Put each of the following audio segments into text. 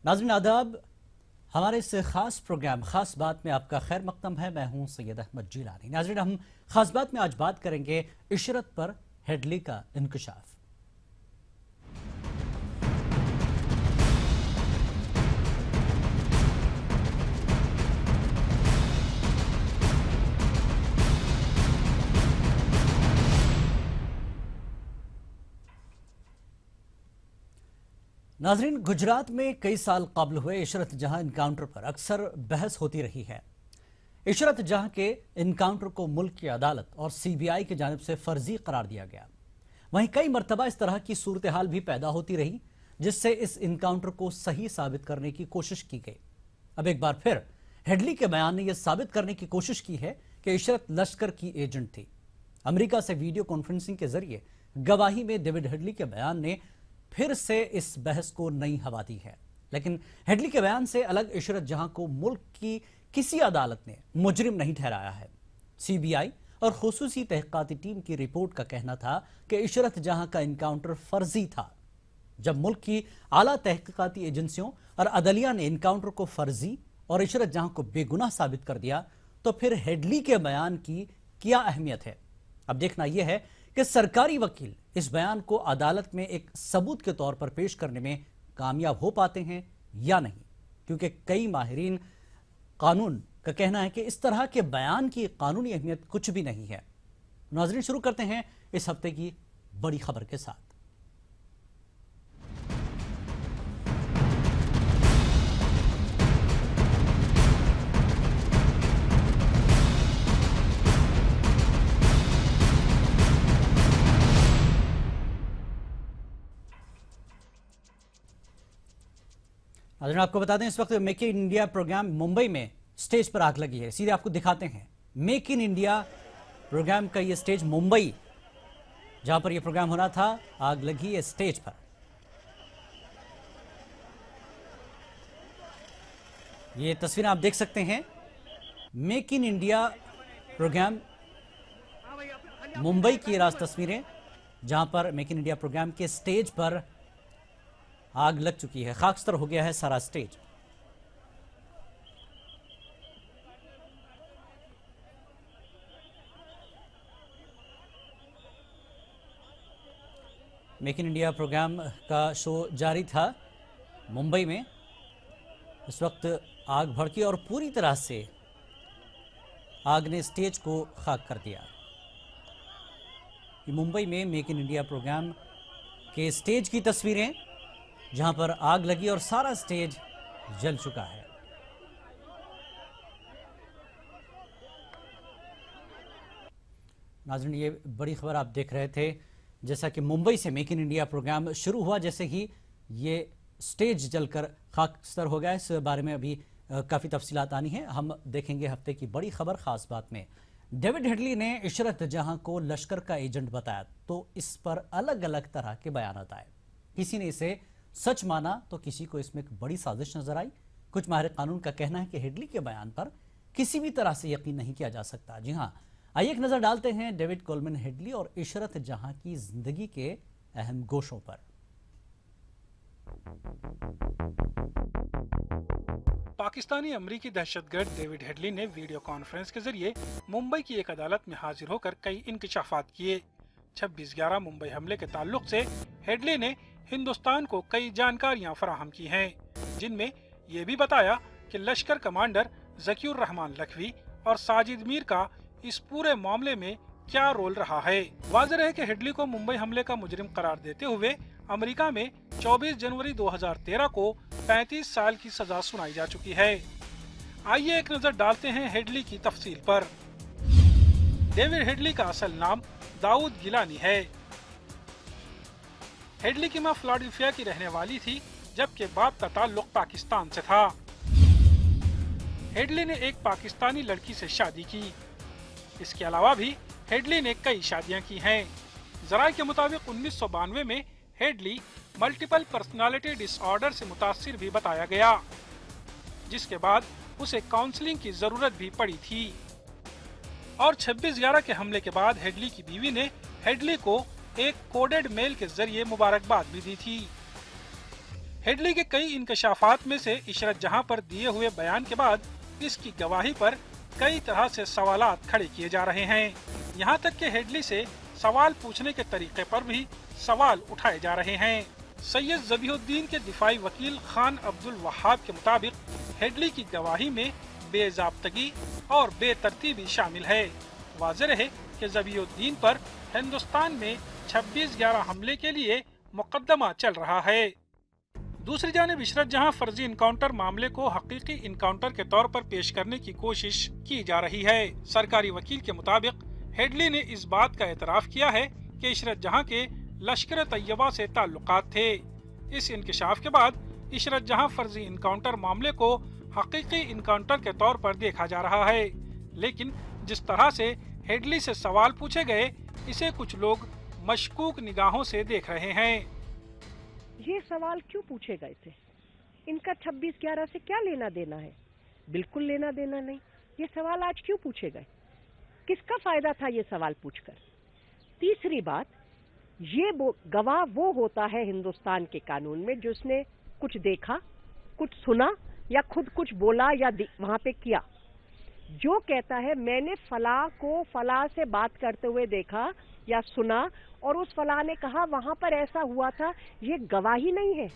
नाज़रीन आदाब, हमारे इस खास प्रोग्राम खास बात में आपका खैर मकदम है। मैं हूं सैयद अहमद जिलानी। नाज़रीन, हम खास बात में आज बात करेंगे इशरत पर हेडली का इंकशाफ। नाज़रीन, गुजरात में कई साल कबल हुए इशरत जहां इनकाउंटर पर अक्सर बहस होती रही है। इशरत जहां के इनकाउंटर को मुल्क की अदालत और सीबीआई की जानिब से फर्जी करार दिया गया। वहीं कई मरतबा इस तरह की सूरत हाल भी पैदा होती रही जिससे इस इनकाउंटर को सही साबित करने की कोशिश की गई। अब एक बार फिर हेडली के बयान ने यह साबित करने की कोशिश की है कि इशरत लश्कर की एजेंट थी। अमेरिका से वीडियो कॉन्फ्रेंसिंग के जरिए गवाही में डेविड हेडली के बयान ने फिर से इस बहस को नई हवा दी है। लेकिन हेडली के बयान से अलग इशरत जहां को मुल्क की किसी अदालत ने मुजरिम नहीं ठहराया है। सीबीआई और खुसूसी तहकीकाती टीम की रिपोर्ट का कहना था कि इशरत जहां का इनकाउंटर फर्जी था। जब मुल्क की आला तहकीकाती एजेंसियों और अदलिया ने इनकाउंटर को फर्जी और इशरत जहां को बेगुनाह साबित कर दिया तो फिर हेडली के बयान की क्या अहमियत है। अब देखना यह है कि सरकारी वकील इस बयान को अदालत में एक सबूत के तौर पर पेश करने में कामयाब हो पाते हैं या नहीं, क्योंकि कई माहिरीन कानून का कहना है कि इस तरह के बयान की कानूनी अहमियत कुछ भी नहीं है। नाज़रीन, शुरू करते हैं इस हफ्ते की बड़ी खबर के साथ। नाज़रीन, आपको बता दें इस वक्त make in India programme Mumbai में स्टेज पर आग लगी है। सीधे आपको दिखाते हैं मेक इन इंडिया प्रोग्राम का ये स्टेज मुंबई, जहां पर यह प्रोग्राम होना था, आग लगी है स्टेज पर। ये तस्वीरें आप देख सकते हैं, make in India programme Mumbai की राज तस्वीरें, जहां पर मेक इन इंडिया प्रोग्राम के स्टेज पर आग लग चुकी है। खाकस्तर हो गया है सारा stage. Make in India programme का शो जारी था मुंबई में। इस वक्त आग भड़की और पूरी तरह से आग ने स्टेज को खाक कर दिया। मुंबई में मेक इन इंडिया प्रोग्राम के स्टेज की तस्वीरें, जहां पर आग लगी और सारा स्टेज जल चुका है। नाज़रीन, ये बड़ी खबर आप देख रहे थे। जैसा कि मुंबई से मेक इन इंडिया प्रोग्राम शुरू हुआ, जैसे ही ये स्टेज जलकर खाकस्तर हो गया। इस बारे में अभी काफ़ी तफसीलात आनी है। हम देखेंगे हफ्ते की बड़ी खबर खास बात में। डेविड हेडली ने इशरत जहां को लश्कर का एजेंट बताया तो इस पर अलग अलग तरह के बयान आए। किसी ने इसे सच माना तो किसी को इसमें एक बड़ी साजिश नजर आई। कुछ माहिर कानून का कहना है कि हेडली के बयान पर किसी भी तरह से यकीन नहीं किया जा सकता। जी हां, आइए एक नजर डालते हैं डेविड कोलमैन हेडली और इशरत जहां की जिंदगी के अहम गोशों पर। पाकिस्तानी अमरीकी दहशतगर्द डेविड हेडली ने वीडियो कॉन्फ्रेंस के जरिए मुंबई की एक अदालत में हाजिर होकर कई इंकशाफात किए। 26/11 मुंबई हमले के ताल्लुक से हेडली ने हिंदुस्तान को कई जानकारियां फराहम की हैं, जिनमें ये भी बताया कि लश्कर कमांडर ज़कीउर रहमान लखवी और साजिद मीर का इस पूरे मामले में क्या रोल रहा है। वाज़ेह है कि हेडली को मुंबई हमले का मुजरिम करार देते हुए अमेरिका में 24 जनवरी 2013 को 35 साल की सजा सुनाई जा चुकी है। आइए एक नजर डालते हैं हेडली की तफसील पर। डेविड हेडली का असल नाम दाऊद गिलानी है। हेडली की मां फिलाडेल्फिया की रहने वाली थी, जबकि बाप का ताल्लुक पाकिस्तान से था। हेडली ने एक पाकिस्तानी लड़की से शादी की। इसके अलावा भी हेडली ने कई शादियां की हैं। जराये के मुताबिक 1992 में हेडली मल्टीपल पर्सनालिटी डिसऑर्डर से मुतासिर भी बताया गया, जिसके बाद उसे काउंसलिंग की जरूरत भी पड़ी थी। और 26/11 के हमले के बाद हेडली की बीवी ने हेडली को एक कोडेड मेल के जरिए मुबारकबाद भी दी थी। हेडली के कई इंकशाफात में से इशरत जहां पर दिए हुए बयान के बाद इसकी गवाही पर कई तरह से सवालात खड़े किए जा रहे हैं। यहां तक कि हेडली से सवाल पूछने के तरीके पर भी सवाल उठाए जा रहे हैं। सैयद ज़बीहुद्दीन के दिफाई वकील खान अब्दुल वहाब के मुताबिक हेडली की गवाही में बेज़ाब्तगी और बेतरतीबी शामिल है। वाज़ेह है कि ज़बीहुद्दीन पर हिंदुस्तान में 26/11 हमले के लिए मुकदमा चल रहा है। दूसरी जानिब इशरत जहां फर्जी इनकाउंटर मामले को हकीकी इनकाउंटर के तौर पर पेश करने की कोशिश की जा रही है। सरकारी वकील के मुताबिक हेडली ने इस बात का एतराफ किया है कि इशरत जहां के लश्कर तैयबा से ताल्लुकात थे। इस इंकशाफ के बाद इशरत जहां फर्जी इनकाउंटर मामले को हकीकी इनकाउंटर के तौर पर देखा जा रहा है, लेकिन जिस तरह से हेडली से सवाल पूछे गए इसे कुछ लोग मशकूक निगाहों से देख रहे हैं। ये सवाल क्यों पूछे गए थे? इनका 26/11 से क्या लेना देना है? बिल्कुल लेना देना नहीं। ये सवाल आज क्यों पूछे गए? किसका फायदा था ये सवाल पूछकर? तीसरी बात, ये गवाह वो होता है हिंदुस्तान के कानून में जिसने कुछ देखा, कुछ सुना या खुद कुछ बोला या वहां पे किया। जो कहता है मैंने फलां को फलां से बात करते हुए देखा या सुना और उस फलां ने कहा वहां पर ऐसा हुआ था, ये गवाही नहीं है।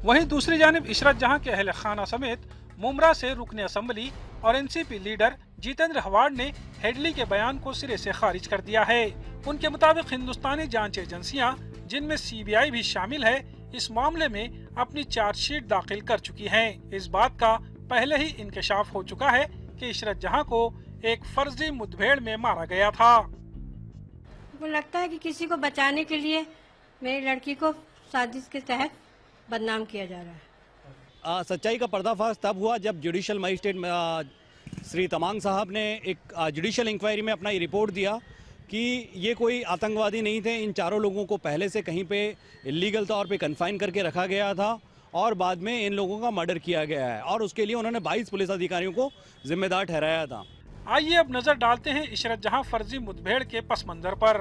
वहीं दूसरी जानिब इशरत जहां के अहले खाना समेत मुमरा से रुकने असेंबली और एनसीपी लीडर जितेंद्र हवाड़ ने हेडली के बयान को सिरे से खारिज कर दिया है। उनके मुताबिक हिंदुस्तानी जांच एजेंसियां, जिनमें सीबीआई भी शामिल है, इस मामले में अपनी चार्जशीट दाखिल कर चुकी हैं। इस बात का पहले ही इंकशाफ हो चुका है कि इशरत जहां को एक फर्जी मुठभेड़ में मारा गया था। मुझे लगता है कि किसी को बचाने के लिए मेरी लड़की को साजिश के तहत बदनाम किया जा रहा है। सच्चाई का पर्दाफाश तब हुआ जब जुडिशल मजिस्ट्रेट श्री तमांग साहब ने एक जुडिशल इंक्वायरी में अपना ये रिपोर्ट दिया कि ये कोई आतंकवादी नहीं थे। इन चारों लोगों को पहले से कहीं पे इलीगल तौर पे कन्फाइन करके रखा गया था और बाद में इन लोगों का मर्डर किया गया है और उसके लिए उन्होंने 22 पुलिस अधिकारियों को जिम्मेदार ठहराया था। आइए अब नजर डालते हैं इशरत जहां फर्जी मुठभेड़ के पस मंजर पर।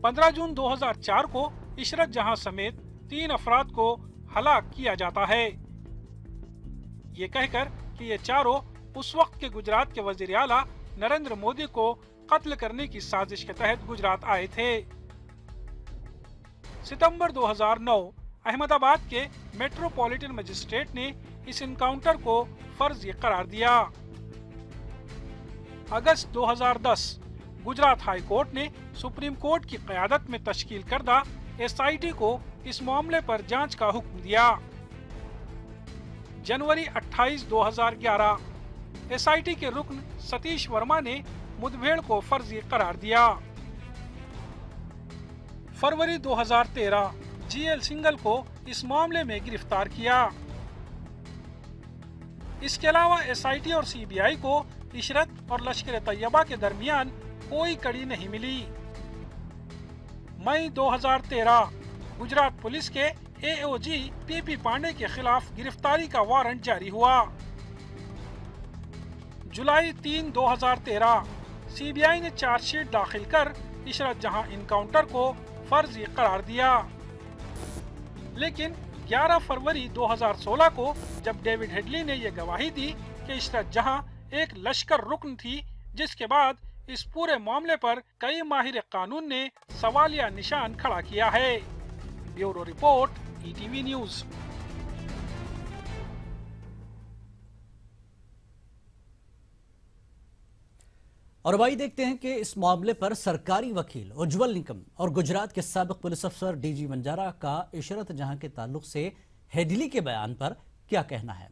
15 जून 2004 को इशरत जहां समेत 3 अफराद को हलाक किया जाता है, ये कहकर कि ये चारों उस वक्त के गुजरात के वजीर आला नरेंद्र मोदी को कत्ल करने की साजिश के तहत गुजरात आए थे। सितंबर 2009 अहमदाबाद के मेट्रोपॉलिटन मजिस्ट्रेट ने इस इनकाउंटर को फर्जी करार दिया। अगस्त 2010 गुजरात हाई कोर्ट ने सुप्रीम कोर्ट की क़यादत में तश्कील करदा एसआईटी को इस मामले पर जांच का हुक्म दिया। जनवरी 28, 2011 एसआईटी के रुकन सतीश वर्मा ने मुठभेड़ को फर्जी करार दिया। फरवरी 2013 जीएल सिंघल को इस मामले में गिरफ्तार किया। इसके अलावा एसआईटी और सीबीआई को इशरत और लश्कर तैयबा के दरमियान कोई कड़ी नहीं मिली। मई 2013 गुजरात पुलिस के एओजी पीपी पांडे के खिलाफ गिरफ्तारी का वारंट जारी हुआ। जुलाई 3, 2013 सीबीआई ने चार्जशीट दाखिल कर इशरत जहां इनकाउंटर को फर्जी करार दिया, लेकिन 11 फरवरी 2016 को जब डेविड हेडली ने यह गवाही दी कि इशरत जहां एक लश्कर रुकन थी, जिसके बाद इस पूरे मामले पर कई माहिर कानून ने सवालिया निशान खड़ा किया है। Bureau report, ETV news. और भाई देखते हैं कि इस मामले पर सरकारी वकील उज्जवल निकम और गुजरात के साबिक पुलिस अफसर डीजी बंजारा का इशरत जहां के ताल्लुक से हेडली के बयान पर क्या कहना है।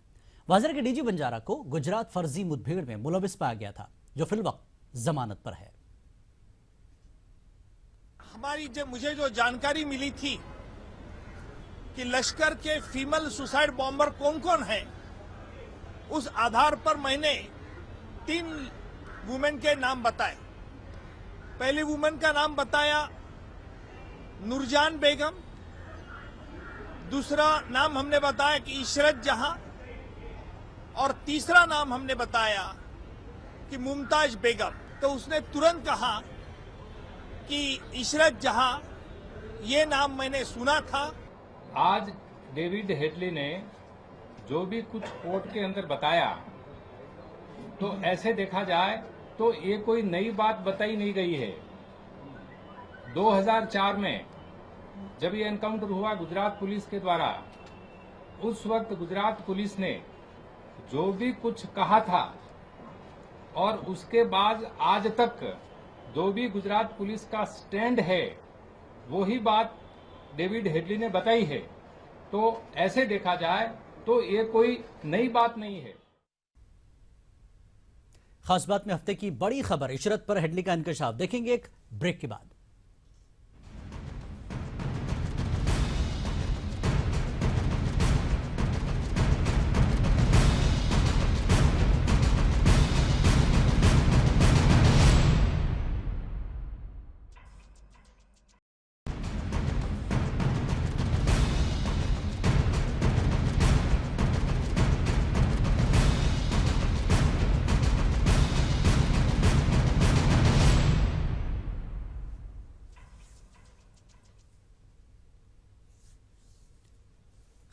वाज़ेह के डीजी बंजारा को गुजरात फर्जी मुठभेड़ में मुलविस पाया गया था, जो फिलवक्त जमानत पर है। मुझे जो जानकारी मिली थी कि लश्कर के फीमेल सुसाइड बॉम्बर कौन कौन है, उस आधार पर मैंने 3 वुमेन के नाम बताए। पहली वुमेन का नाम बताया नूरजान बेगम, दूसरा नाम हमने बताया कि इशरत जहां, और तीसरा नाम हमने बताया कि मुमताज बेगम। तो उसने तुरंत कहा कि इशरत जहां ये नाम मैंने सुना था। आज डेविड हेडली ने जो भी कुछ कोर्ट के अंदर बताया, तो ऐसे देखा जाए तो ये कोई नई बात बताई नहीं गई है। 2004 में जब ये एनकाउंटर हुआ गुजरात पुलिस के द्वारा, उस वक्त गुजरात पुलिस ने जो भी कुछ कहा था और उसके बाद आज तक जो भी गुजरात पुलिस का स्टैंड है, वही बात डेविड हेडली ने बताई है। तो ऐसे देखा जाए तो ये कोई नई बात नहीं है। खास बात में हफ्ते की बड़ी खबर, इशरत पर हेडली का इंकशाफ, देखेंगे एक ब्रेक के बाद।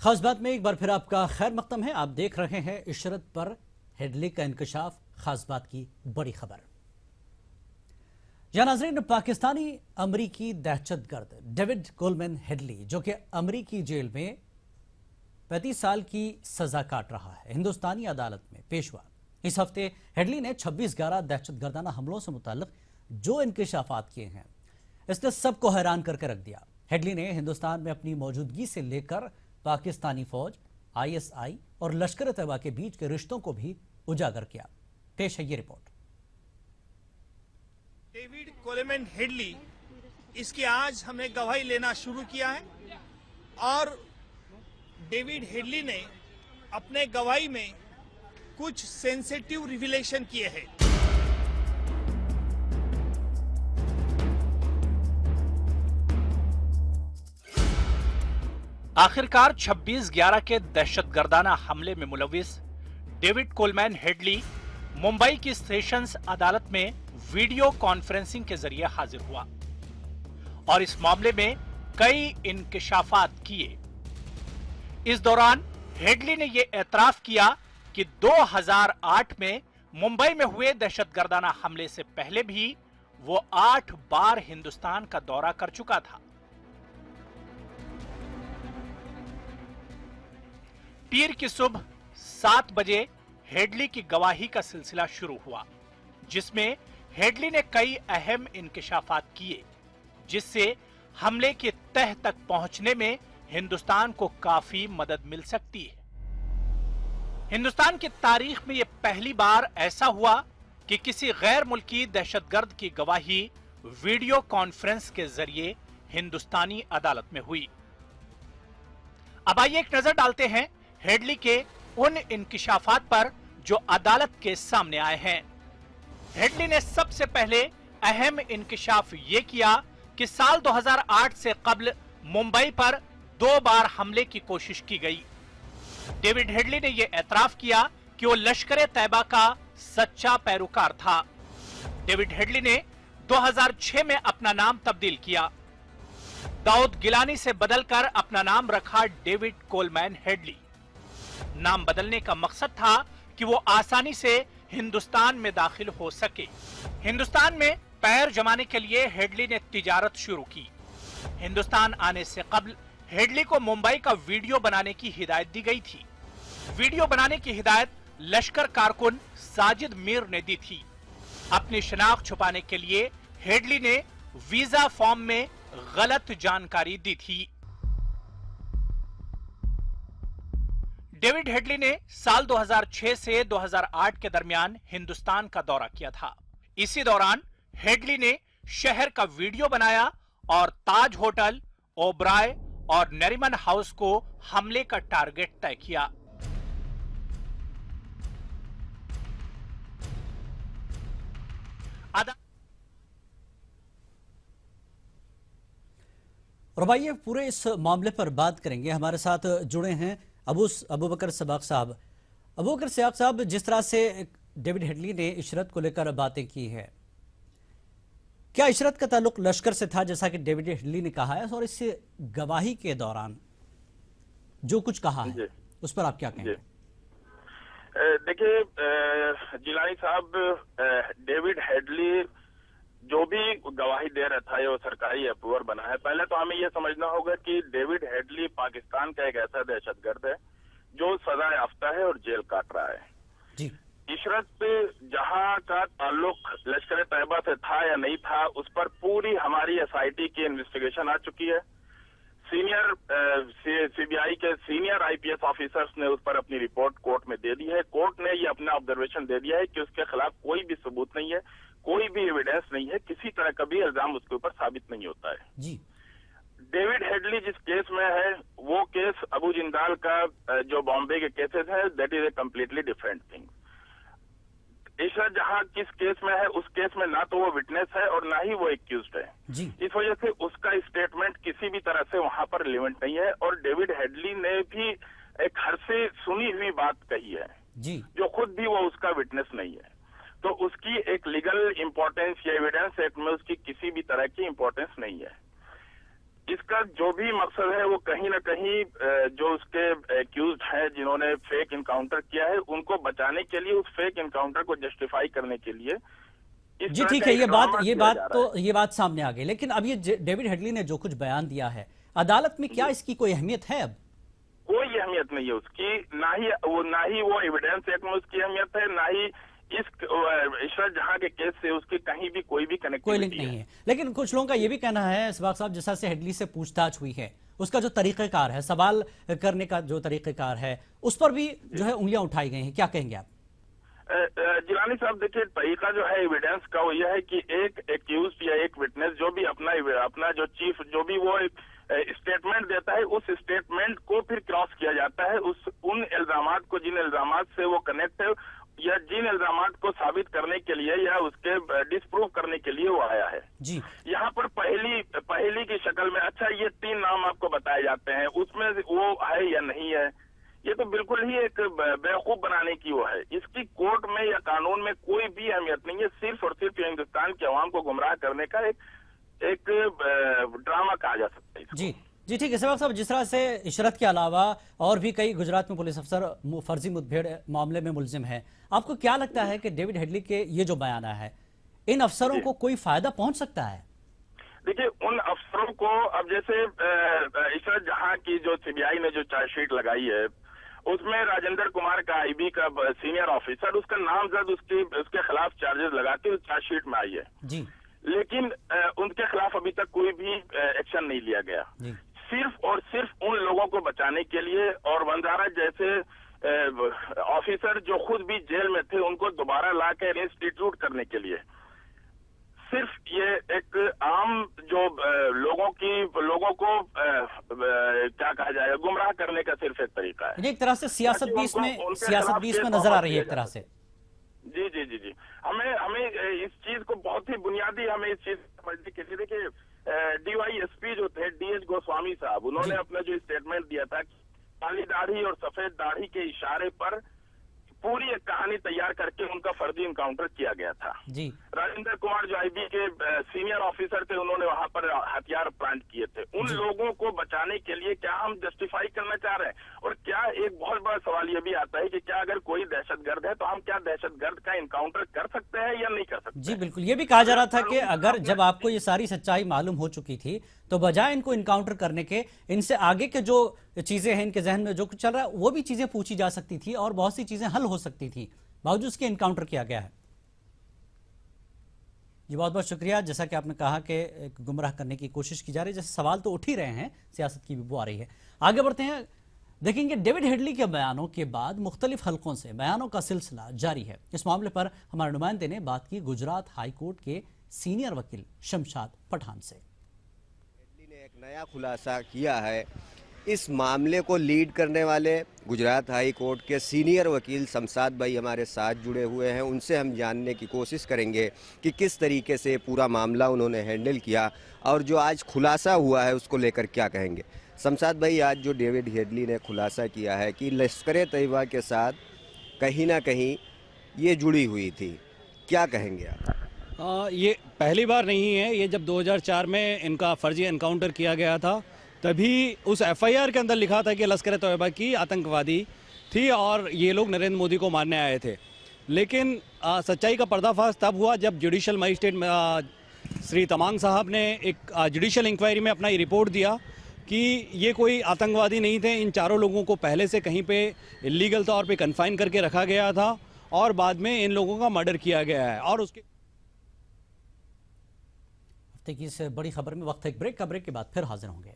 खास बात में एक बार फिर आपका खैर मकदम है। आप देख रहे हैं इशरत पर हेडली का इंकशाफ, खास बात की बड़ी खबर। या नाज़रीन, पाकिस्तानी अमरीकी दहशतगर्द डेविड कोलमैन हेडली, जो कि अमरीकी जेल में 35 साल की सजा काट रहा है, हिंदुस्तानी अदालत में पेश हुआ। इस हफ्ते हेडली ने 26/11 दहशतगर्दाना हमलों से मुताल्लिक जो इंकशाफात किए हैं, इसने सबको हैरान करके रख दिया। हेडली ने हिंदुस्तान में अपनी मौजूदगी से लेकर पाकिस्तानी फौज, ISI और लश्कर तैयबा के बीच के रिश्तों को भी उजागर किया। पेश है ये रिपोर्ट। डेविड कोलमैन हेडली, इसकी आज हमने गवाही लेना शुरू किया है और डेविड हेडली ने अपने गवाही में कुछ सेंसिटिव रिवीलेशन किए हैं। आखिरकार 26/11 के दहशतगर्दाना हमले में मुलविस डेविड कोलमैन हेडली मुंबई की सेशंस अदालत में वीडियो कॉन्फ्रेंसिंग के जरिए हाजिर हुआ और इस मामले में कई इंकशाफात किए। इस दौरान हेडली ने यह एतराफ किया कि 2008 में मुंबई में हुए दहशतगर्दाना हमले से पहले भी वो 8 बार हिंदुस्तान का दौरा कर चुका था। पीर की सुबह 7 बजे हेडली की गवाही का सिलसिला शुरू हुआ, जिसमें हेडली ने कई अहम इंकशाफात किए, जिससे हमले की तह तक पहुंचने में हिंदुस्तान को काफी मदद मिल सकती है। हिंदुस्तान की तारीख में यह पहली बार ऐसा हुआ कि किसी गैर मुल्की दहशतगर्द की गवाही वीडियो कॉन्फ्रेंस के जरिए हिंदुस्तानी अदालत में हुई। अब आइए एक नजर डालते हैं हेडली के उन इंकशाफात पर जो अदालत के सामने आए हैं। हेडली ने सबसे पहले अहम इंकशाफ ये किया कि साल 2008 से कब्ल मुंबई पर 2 बार हमले की कोशिश की गई। डेविड हेडली ने यह एतराफ किया कि वो लश्कर तैयबा का सच्चा पैरोकार था। डेविड हेडली ने 2006 में अपना नाम तब्दील किया, दाऊद गिलानी से बदलकर अपना नाम रखा डेविड कोलमैन हेडली। नाम बदलने का मकसद था कि वो आसानी से हिंदुस्तान में दाखिल हो सके। हिंदुस्तान में पैर जमाने के लिए हेडली ने तिजारत शुरू की। हिंदुस्तान आने से कब्ल हेडली को मुंबई का वीडियो बनाने की हिदायत दी गई थी। वीडियो बनाने की हिदायत लश्कर कारकुन साजिद मीर ने दी थी। अपनी शनाख्त छुपाने के लिए हेडली ने वीजा फॉर्म में गलत जानकारी दी थी। डेविड हेडली ने साल 2006 से 2008 के दरमियान हिंदुस्तान का दौरा किया था। इसी दौरान हेडली ने शहर का वीडियो बनाया और ताज होटल, ओबराय और नरीमन हाउस को हमले का टारगेट तय किया। और भाई पूरे इस मामले पर बात करेंगे। हमारे साथ जुड़े हैं अबू बकर सबाक साहब। अबू बकर सबाक साहब, जिस तरह से डेविड हेडली ने इशरत को लेकर बातें की है, क्या इशरत का ताल्लुक लश्कर से था जैसा कि डेविड हेडली ने कहा है, और इस गवाही के दौरान जो कुछ कहा जी। है उस पर आप क्या कहेंगे? देखिए जिलानी साहब, डेविड हेडली जो भी गवाही दे रहा था, ये वो सरकारी अप्रूवर बना है। पहले तो हमें ये समझना होगा कि डेविड हेडली पाकिस्तान का एक ऐसा दहशतगर्द है जो सजा याफ्ता है और जेल काट रहा है। जी। इशरत जहां का ताल्लुक लश्कर तैयबा से था या नहीं था, उस पर पूरी हमारी एसआईटी की इन्वेस्टिगेशन आ चुकी है। सीनियर सीबीआई के सीनियर आईपीएस ऑफिसर्स ने उस पर अपनी रिपोर्ट कोर्ट में दे दी है। कोर्ट ने ये अपना ऑब्जर्वेशन दे दिया है कि उसके खिलाफ कोई भी सबूत नहीं है, कोई भी एविडेंस नहीं है, किसी तरह का भी इल्जाम उसके ऊपर साबित नहीं होता है। जी। डेविड हेडली जिस केस में है, वो केस अबू जिंदाल का जो बॉम्बे के केसेस है, that is a completely different thing. Ishrat जहां किस केस में है, उस केस में ना तो वो विटनेस है और ना ही वो एक्यूज्ड है। जी। इस वजह से उसका स्टेटमेंट किसी भी तरह से वहां पर रिलेवेंट नहीं है। और डेविड हेडली ने भी एक हर से सुनी हुई बात कही है, जी। जो खुद भी वो उसका विटनेस नहीं है। तो उसकी एक लीगल इंपॉर्टेंस या एविडेंस एक्ट में उसकी किसी भी तरह की इंपॉर्टेंस नहीं है। इसका जो भी मकसद है वो कहीं ना कहीं जो उसके एक्यूज्ड हैं जिन्होंने फेक इनकाउंटर किया है, उनको बचाने के लिए, उस फेक इनकाउंटर को जस्टिफाई करने के लिए जी ठीक है, ये बात सामने आ गई। लेकिन अब ये डेविड हेडली ने जो कुछ बयान दिया है अदालत में, क्या इसकी कोई अहमियत है? अब कोई अहमियत नहीं है उसकी, ना ही वो एविडेंस एक्ट में उसकी अहमियत है, ना ही इस इशरत जहां के केस से उसकी कहीं भी कोई भी कनेक्टिविटी, कोई लिंक नहीं है। लेकिन कुछ लोगों का ये भी कहना है इसबाक साहब, जैसा से हेडली से पूछताछ हुई है, उसका जो तरीक़ेकार है, सवाल करने का जो तरीक़ेकार है, उस पर भी जो है उंगलियां उठाई गई हैं। क्या कहेंगे आप? जिलानी साहब देखिए, तरीका जो है एविडेंस का वो यह है कि एक एक्यूज्ड या एक विटनेस जो भी अपना जो चीफ जो भी वो स्टेटमेंट देता है, उस स्टेटमेंट को फिर क्रॉस किया जाता है उन इल्जामात को, जिन इल्जामात से वो कनेक्ट है या जिन इल्जामात को साबित करने के लिए या उसके डिसप्रूव करने के लिए वो आया है। जी। यहाँ पर पहली की शक्ल में अच्छा ये 3 नाम आपको बताए जाते हैं, उसमें वो है या नहीं है, ये तो बिल्कुल ही एक बेवकूफ बनाने की वो है। इसकी कोर्ट में या कानून में कोई भी अहमियत नहीं है, सिर्फ और सिर्फ हिंदुस्तान के अवाम को गुमराह करने का एक ड्रामा कहा जा सकता है। जी जी ठीक है सहवाग साहब, जिस तरह से इशरत के अलावा और भी कई गुजरात में पुलिस अफसर फर्जी मुठभेड़ मामले में मुलजिम हैं, आपको क्या लगता है कि डेविड हेडली के ये जो बयान है, इन अफसरों को कोई फायदा पहुंच सकता है? देखिए, उन अफसरों को अब जैसे इशरत जहां की जो सीबीआई ने जो चार्जशीट लगाई है, उसमें राजेंद्र कुमार का आईबी का सीनियर ऑफिसर, उसका नामजद उसके खिलाफ चार्जेस लगा के चार्जशीट में आई है। जी। लेकिन उनके खिलाफ अभी तक कोई भी एक्शन नहीं लिया गया, सिर्फ और सिर्फ उन लोगों को बचाने के लिए। और वंजारा जैसे ऑफिसर जो खुद भी जेल में थे, उनको दोबारा ला के इंस्टीट्यूट करने के लिए, सिर्फ ये एक आम जो लोगों को क्या कहा जाएगा, गुमराह करने का सिर्फ एक तरीका है। एक तरह से सियासत बीच में नजर आ रही है एक तरह से। जी जी जी जी हमें इस चीज को बहुत ही बुनियादी हमें इस चीज समझने के लिए, देखिए डीवाईएसपी जो थे डीएच गोस्वामी साहब, उन्होंने अपना जो स्टेटमेंट दिया था कि काली दाढ़ी और सफेद दाढ़ी के इशारे पर पूरी एक कहानी तैयार करके उनका फर्जी इनकाउंटर किया गया था। जी। राजेंद्र कुमार जो आईबी के सीनियर ऑफिसर थे, उन्होंने वहां पर हथियार प्लांट किए थे। उन लोगों को बचाने के लिए क्या हम जस्टिफाई करना चाह रहे हैं? और क्या एक बहुत बड़ा सवाल ये भी आता है कि क्या अगर कोई दहशतगर्द है तो हम क्या दहशतगर्द का इनकाउंटर कर सकते हैं या नहीं कर सकते? जी बिल्कुल, ये भी कहा जा रहा था कि अगर जब आपको ये सारी सच्चाई मालूम हो चुकी थी तो बजाय इनको इनकाउंटर करने के, इनसे आगे के जो चीजें हैं, इनके जहन में जो कुछ चल रहा है, वो भी चीजें पूछी जा सकती थी और बहुत सी चीजें हल हो सकती थी, बावजूद उसके इनकाउंटर किया गया है। जी बहुत बहुत शुक्रिया। जैसा कि आपने कहा कि गुमराह करने की कोशिश की जा रही है, जैसे सवाल तो उठ ही रहे हैं, सियासत की भी बू आ रही है। आगे बढ़ते हैं, देखेंगे डेविड हेडली के बयानों के बाद मुख्तलिफ हलकों से बयानों का सिलसिला जारी है। इस मामले पर हमारे नुमाइंदे ने बात की गुजरात हाईकोर्ट के सीनियर वकील शमशाद पठान से। हेडली ने एक नया खुलासा किया है। इस मामले को लीड करने वाले गुजरात हाई कोर्ट के सीनियर वकील शमशाद भाई हमारे साथ जुड़े हुए हैं। उनसे हम जानने की कोशिश करेंगे कि किस तरीके से पूरा मामला उन्होंने हैंडल किया और जो आज खुलासा हुआ है उसको लेकर क्या कहेंगे। शमशाद भाई, आज जो डेविड हेडली ने खुलासा किया है कि लश्कर तैयबा के साथ कहीं ना कहीं ये जुड़ी हुई थी, क्या कहेंगे आप? ये पहली बार नहीं है। ये जब 2004 में इनका फर्जी एनकाउंटर किया गया था तभी उस एफआईआर के अंदर लिखा था कि लश्कर तोयबा की आतंकवादी थी और ये लोग नरेंद्र मोदी को मारने आए थे। लेकिन सच्चाई का पर्दाफाश तब हुआ जब जुडिशल मजिस्ट्रेट श्री तमांग साहब ने एक जुडिशल इंक्वायरी में अपना ये रिपोर्ट दिया कि ये कोई आतंकवादी नहीं थे। इन चारों लोगों को पहले से कहीं पे इलीगल तौर पे कन्फाइन करके रखा गया था और बाद में इन लोगों का मर्डर किया गया है। और उसके हफ्ते की इस बड़ी खबर में वक्त एक ब्रेक का, ब्रेक के बाद फिर हाजिर होंगे।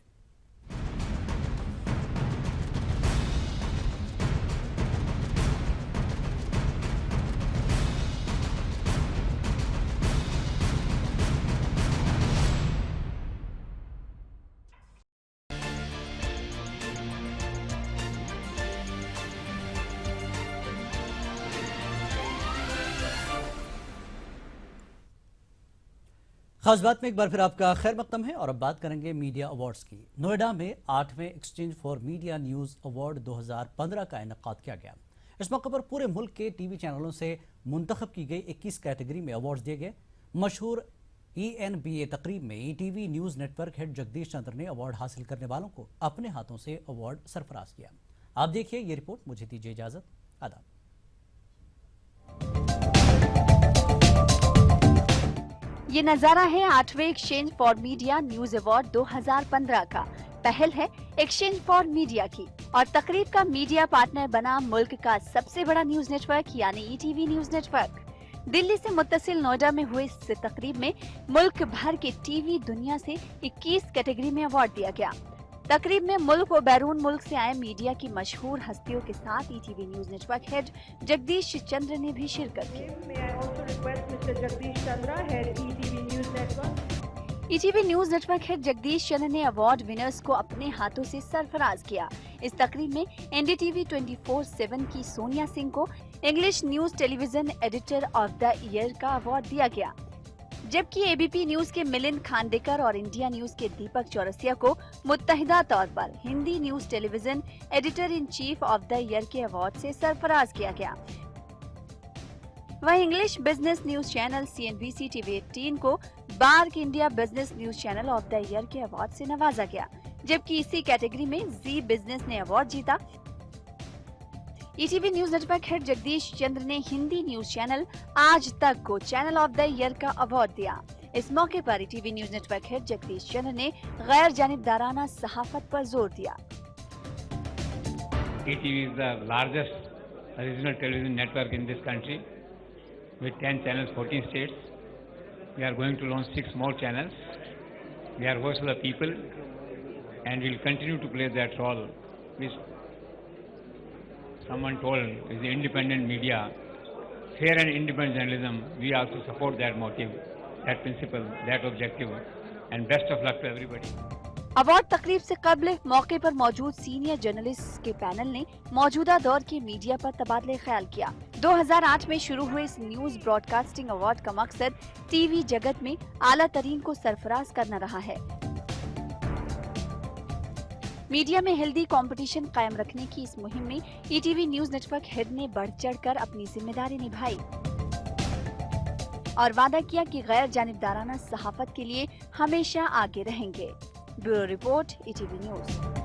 खास बात में एक बार फिर आपका खैर मकदम है और अब बात करेंगे मीडिया अवार्ड्स की। नोएडा में 8वें exchange for media news award 2015 का इनेकाद किया गया। इस मौके पर पूरे मुल्क के टीवी चैनलों से मुंतखब की गई 21 कैटेगरी में अवार्ड्स दिए गए। मशहूर ENBA तकरीब में ETV news network head Jagdish Chandra ने अवार्ड हासिल करने वालों को अपने हाथों से अवार्ड सरफराज किया। आप देखिए ये रिपोर्ट। मुझे दीजिए इजाजत। आदाब। ये नजारा है 8वें exchange for media news award 2015 का। पहल है एक्सचेंज फॉर मीडिया की और तकरीब का मीडिया पार्टनर बना मुल्क का सबसे बड़ा न्यूज नेटवर्क यानी ETV न्यूज नेटवर्क। दिल्ली से मुत्तसिल नोएडा में हुए इस तकरीब में मुल्क भर के टीवी दुनिया से 21 कैटेगरी में अवार्ड दिया गया। तकरीब में मुल्क और बैरून मुल्क से आए मीडिया की मशहूर हस्तियों के साथ ETV news network head Jagdish Chandra ने भी शिरकत की। ETV news network head Jagdish Chandra ने अवार्ड विनर्स को अपने हाथों से सरफराज किया। इस तकरीब में NDTV 24/7 की सोनिया सिंह को English news television editor of the year का अवार्ड दिया गया, जबकि ABP न्यूज के मिलिंद खानडेकर और इंडिया न्यूज के दीपक चौरसिया को मुत्तहिदा तौर पर Hindi news television editor in chief of the year के अवार्ड से सरफराज किया गया। वहीं English business news channel CNBC TV 18 को BARC India business news channel of the year के अवार्ड से नवाजा गया, जबकि इसी कैटेगरी में जी बिजनेस ने अवार्ड जीता। ETV news network head Jagdish Chandra ने हिंदी न्यूज चैनल आज तक को चैनल ऑफ द ईयर का अवार्ड दिया। इस मौके पर ETV news network head Jagdish Chandra ने गैर जानिबदाराना सहाफत पर जोर दिया। ETV is the largest regional television network in this country with 10 channels, 14 states. We are going to launch 6 more channels. We are voice of the people and we will continue to play that role which someone told is the independent media, fair and independent journalism. We also support that motive, that principle, that objective, and best of luck to everybody. Award तकरीब से कबल मौके पर मौजूद senior journalist के panel ने मौजूदा दौर के मीडिया पर तबादले ख्याल किया। 2008 में शुरू हुए इस न्यूज ब्रॉडकास्टिंग अवार्ड का मकसद टीवी जगत में आला तरीन को सरफराज करना रहा है। मीडिया में हेल्दी कंपटीशन कायम रखने की इस मुहिम में ETV न्यूज नेटवर्क हेड ने बढ़ चढ़कर अपनी जिम्मेदारी निभाई और वादा किया कि गैर जानिबदाराना सहाफत के लिए हमेशा आगे रहेंगे। Bureau report ETV news.